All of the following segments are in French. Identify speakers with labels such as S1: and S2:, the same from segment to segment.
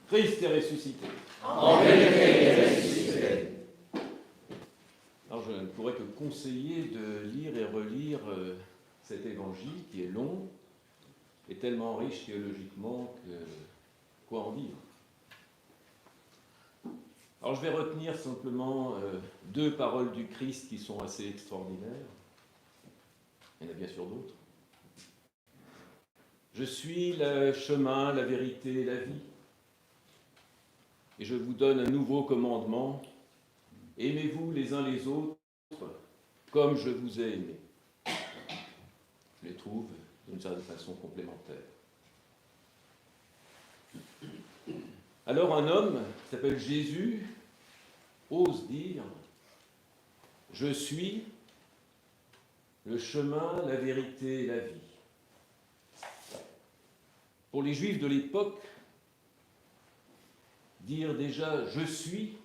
S1: Christ est ressuscité.
S2: En vérité, il est ressuscité.
S1: Alors je ne pourrais que conseiller de lire et relire cet évangile qui est long et tellement riche théologiquement que quoi en dire. Alors je vais retenir simplement deux paroles du Christ qui sont assez extraordinaires. Il y en a bien sûr d'autres. Je suis le chemin, la vérité et la vie. Et je vous donne un nouveau commandement. Aimez-vous les uns les autres comme je vous ai aimés. Je les trouve d'une certaine façon complémentaires. Alors un homme qui s'appelle Jésus ose dire « Je suis le chemin, la vérité et la vie ». Pour les Juifs de l'époque, dire déjà « Je suis »,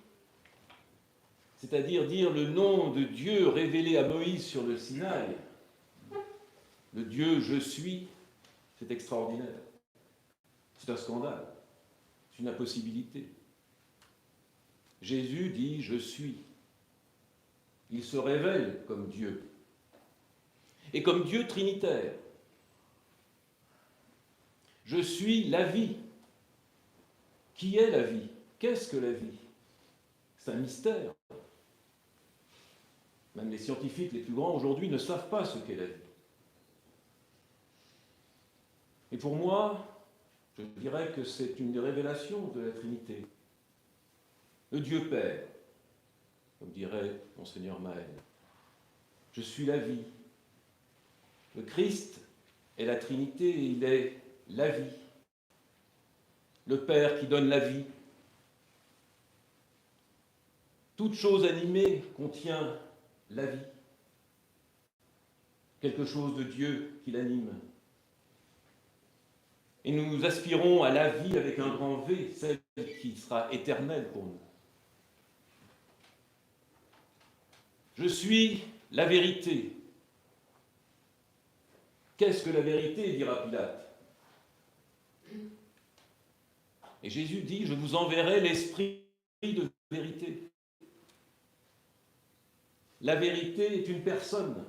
S1: c'est-à-dire dire le nom de Dieu révélé à Moïse sur le Sinaï, le Dieu « Je suis », c'est extraordinaire. C'est un scandale, c'est une impossibilité. Jésus dit « Je suis ». Il se révèle comme Dieu, et comme Dieu trinitaire. Je suis la vie. Qui est la vie? Qu'est-ce que la vie? C'est un mystère. Même les scientifiques les plus grands aujourd'hui ne savent pas ce qu'est la vie. Et pour moi, je dirais que c'est une des révélations de la Trinité. Le Dieu Père, comme dirait Monseigneur Maël. Je suis la vie. Le Christ est la Trinité et il est la vie. Le Père qui donne la vie. Toute chose animée contient la vie. Quelque chose de Dieu qui l'anime. Et nous aspirons à la vie avec un grand V, celle qui sera éternelle pour nous. Je suis la vérité. Qu'est-ce que la vérité, dira Pilate? Et Jésus dit, je vous enverrai l'esprit de vérité. La vérité est une personne.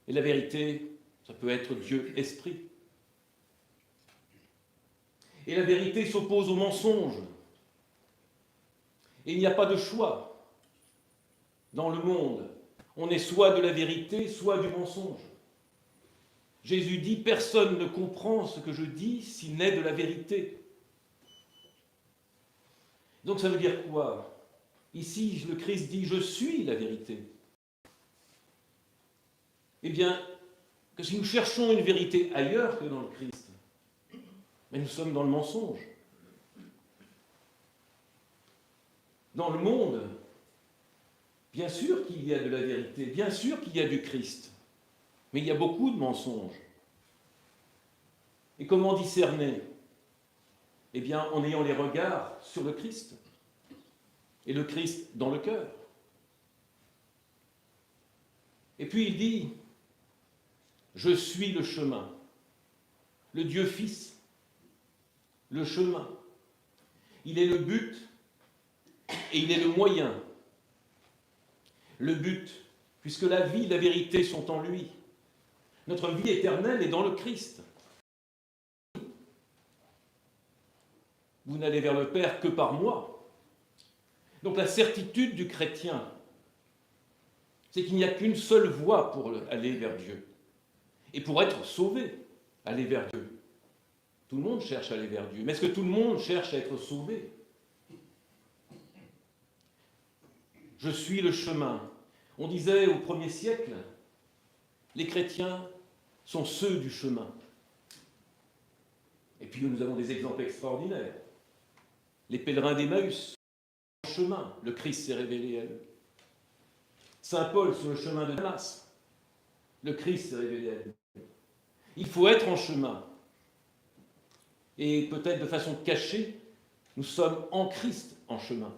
S1: Et la vérité, ça peut être Dieu esprit. Et la vérité s'oppose au mensonge. Et il n'y a pas de choix dans le monde. On est soit de la vérité, soit du mensonge. Jésus dit, personne ne comprend ce que je dis s'il n'est de la vérité. Donc ça veut dire quoi? Ici, le Christ dit, je suis la vérité. Eh bien, que si nous cherchons une vérité ailleurs que dans le Christ, mais nous sommes dans le mensonge. Dans le monde, bien sûr qu'il y a de la vérité, bien sûr qu'il y a du Christ, mais il y a beaucoup de mensonges. Et comment discerner? Eh bien, en ayant les regards sur le Christ, et le Christ dans le cœur. Et puis il dit, je suis le chemin, le Dieu Fils, le chemin. Il est le but et il est le moyen. Le but, puisque la vie et la vérité sont en lui. Notre vie éternelle est dans le Christ. Vous n'allez vers le Père que par moi. Donc la certitude du chrétien, c'est qu'il n'y a qu'une seule voie pour aller vers Dieu. Et pour être sauvé, aller vers Dieu. Tout le monde cherche à aller vers Dieu. Mais est-ce que tout le monde cherche à être sauvé? Je suis le chemin. On disait au 1er siècle, les chrétiens sont ceux du chemin. Et puis nous avons des exemples extraordinaires. Les pèlerins d'Emmaüs, en chemin, le Christ s'est révélé à eux. Saint Paul sur le chemin de Damas, le Christ s'est révélé à eux. Il faut être en chemin. Et peut-être de façon cachée, nous sommes en Christ en chemin.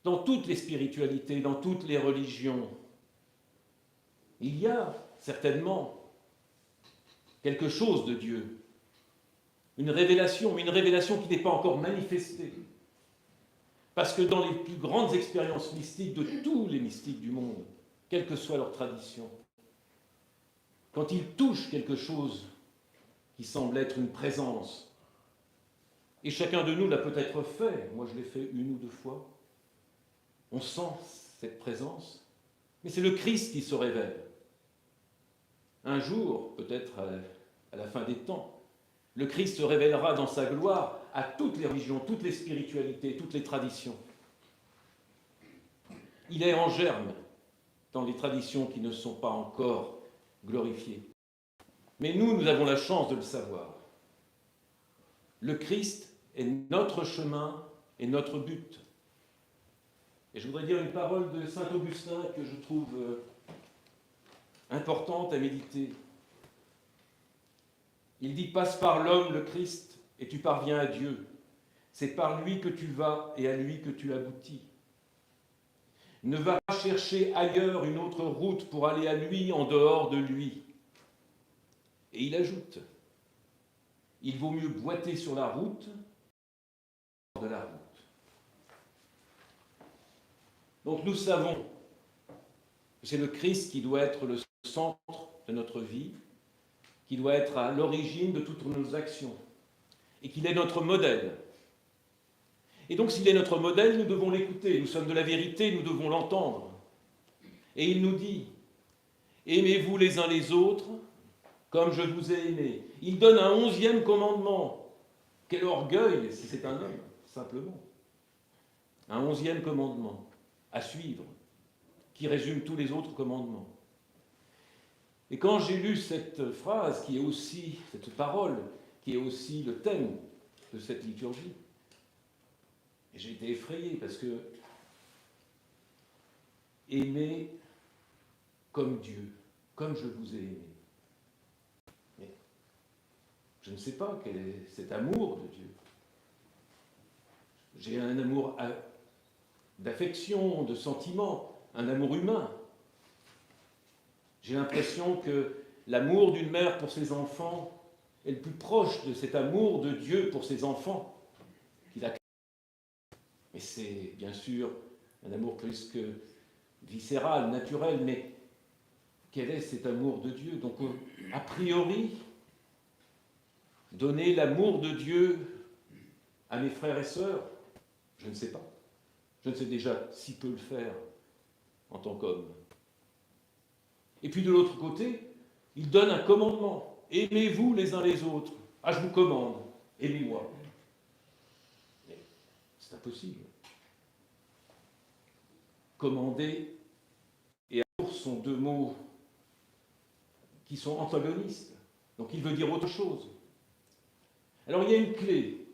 S1: Dans toutes les spiritualités, dans toutes les religions, il y a certainement quelque chose de Dieu, une révélation, mais une révélation qui n'est pas encore manifestée. Parce que dans les plus grandes expériences mystiques de tous les mystiques du monde, quelle que soit leur tradition, quand ils touchent quelque chose qui semble être une présence, et chacun de nous l'a peut-être fait, moi je l'ai fait une ou deux fois, on sent cette présence, mais c'est le Christ qui se révèle. Un jour, peut-être à la fin des temps, le Christ se révélera dans sa gloire à toutes les religions, toutes les spiritualités, toutes les traditions. Il est en germe dans les traditions qui ne sont pas encore glorifiées. Mais nous avons la chance de le savoir. Le Christ est notre chemin et notre but. Et je voudrais dire une parole de saint Augustin que je trouve importante à méditer. Il dit « Passe par l'homme, le Christ, et tu parviens à Dieu. C'est par lui que tu vas et à lui que tu aboutis. Ne va pas chercher ailleurs une autre route pour aller à lui en dehors de lui. » Et il ajoute « Il vaut mieux boiter sur la route de la route. » Donc nous savons que c'est le Christ qui doit être le centre de notre vie, qui doit être à l'origine de toutes nos actions, et qu'il est notre modèle. Et donc s'il est notre modèle, nous devons l'écouter, nous sommes de la vérité, nous devons l'entendre. Et il nous dit, aimez-vous les uns les autres comme je vous ai aimé. Il donne un 11e commandement. Quel orgueil, si c'est un homme, simplement. Un 11e commandement à suivre, qui résume tous les autres commandements. Et quand j'ai lu cette phrase, qui est aussi, cette parole, qui est aussi le thème de cette liturgie, j'ai été effrayé parce que aimer comme Dieu, comme je vous ai aimé. Mais je ne sais pas quel est cet amour de Dieu. J'ai un amour d'affection, de sentiment, un amour humain. J'ai l'impression que l'amour d'une mère pour ses enfants est le plus proche de cet amour de Dieu pour ses enfants qu'il a créé. Mais c'est bien sûr un amour plus que viscéral, naturel, mais quel est cet amour de Dieu? Donc, a priori, donner l'amour de Dieu à mes frères et sœurs, je ne sais pas. Je ne sais déjà si peu le faire en tant qu'homme. Et puis de l'autre côté, il donne un commandement. Aimez-vous les uns les autres. Ah, je vous commande, aimez-moi. Mais c'est impossible. Commander et amour sont deux mots qui sont antagonistes. Donc il veut dire autre chose. Alors il y a une clé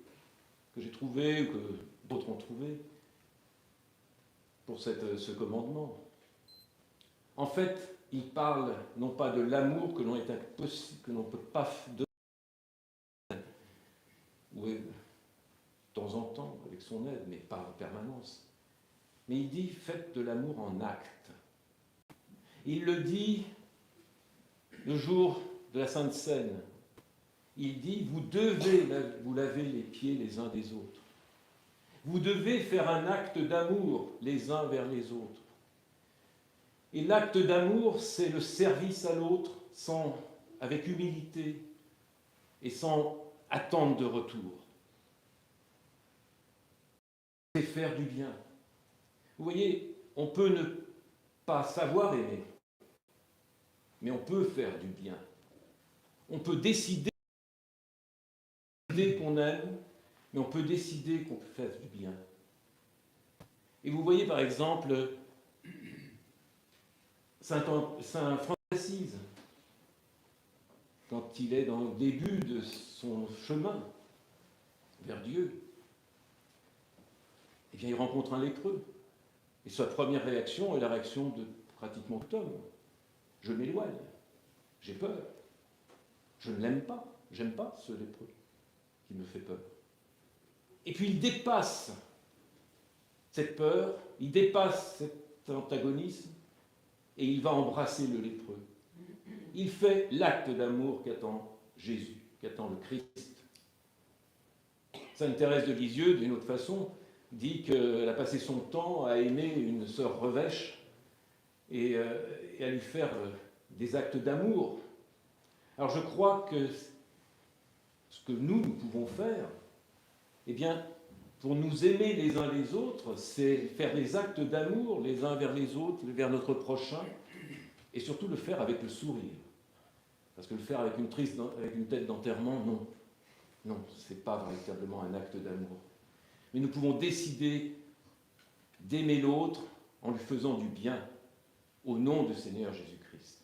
S1: que j'ai trouvée, ou que d'autres ont trouvée, pour ce commandement. En fait, il parle non pas de l'amour que l'on ne peut pas donner, ou de temps en temps, avec son aide, mais pas en permanence. Mais il dit, faites de l'amour en acte. Il le dit le jour de la Sainte Seine. Il dit, vous devez vous laver les pieds les uns des autres. Vous devez faire un acte d'amour les uns vers les autres. Et l'acte d'amour, c'est le service à l'autre avec humilité et sans attente de retour. C'est faire du bien. Vous voyez, on peut ne pas savoir aimer, mais on peut faire du bien. On peut décider qu'on aime, mais on peut décider qu'on fasse du bien. Et vous voyez par exemple Saint François d'Assise, quand il est dans le début de son chemin vers Dieu, eh bien il rencontre un lépreux. Et sa première réaction est la réaction de pratiquement tout homme. Je m'éloigne, j'ai peur, je ne l'aime pas, j'aime pas ce lépreux qui me fait peur. Et puis il dépasse cette peur, il dépasse cet antagonisme, et il va embrasser le lépreux. Il fait l'acte d'amour qu'attend Jésus, qu'attend le Christ. Sainte Thérèse de Lisieux, d'une autre façon, dit qu'elle a passé son temps à aimer une sœur revêche et à lui faire des actes d'amour. Alors je crois que ce que nous pouvons faire, eh bien, pour nous aimer les uns les autres, c'est faire des actes d'amour les uns vers les autres, vers notre prochain, et surtout le faire avec le sourire. Parce que le faire avec une tête d'enterrement, non. Non, ce n'est pas véritablement un acte d'amour. Mais nous pouvons décider d'aimer l'autre en lui faisant du bien, au nom du Seigneur Jésus-Christ.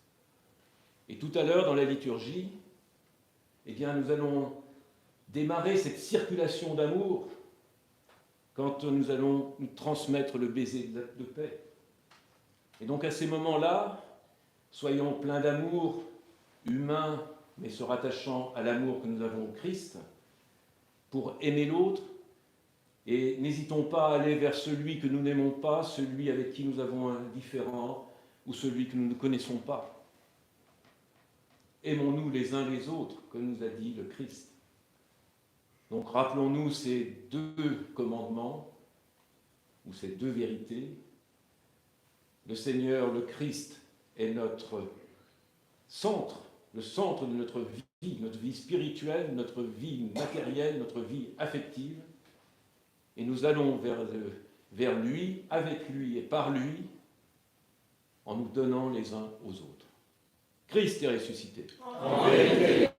S1: Et tout à l'heure, dans la liturgie, eh bien, nous allons démarrer cette circulation d'amour quand nous allons nous transmettre le baiser de paix. Et donc à ces moments-là, soyons pleins d'amour humain, mais se rattachant à l'amour que nous avons au Christ, pour aimer l'autre, et n'hésitons pas à aller vers celui que nous n'aimons pas, celui avec qui nous avons un différend, ou celui que nous ne connaissons pas. Aimons-nous les uns les autres, comme nous a dit le Christ. Donc rappelons-nous ces deux commandements, ou ces deux vérités. Le Seigneur, le Christ, est notre centre, le centre de notre vie spirituelle, notre vie matérielle, notre vie affective. Et nous allons vers lui, avec lui et par lui, en nous donnant les uns aux autres. Christ est ressuscité.
S2: En vérité.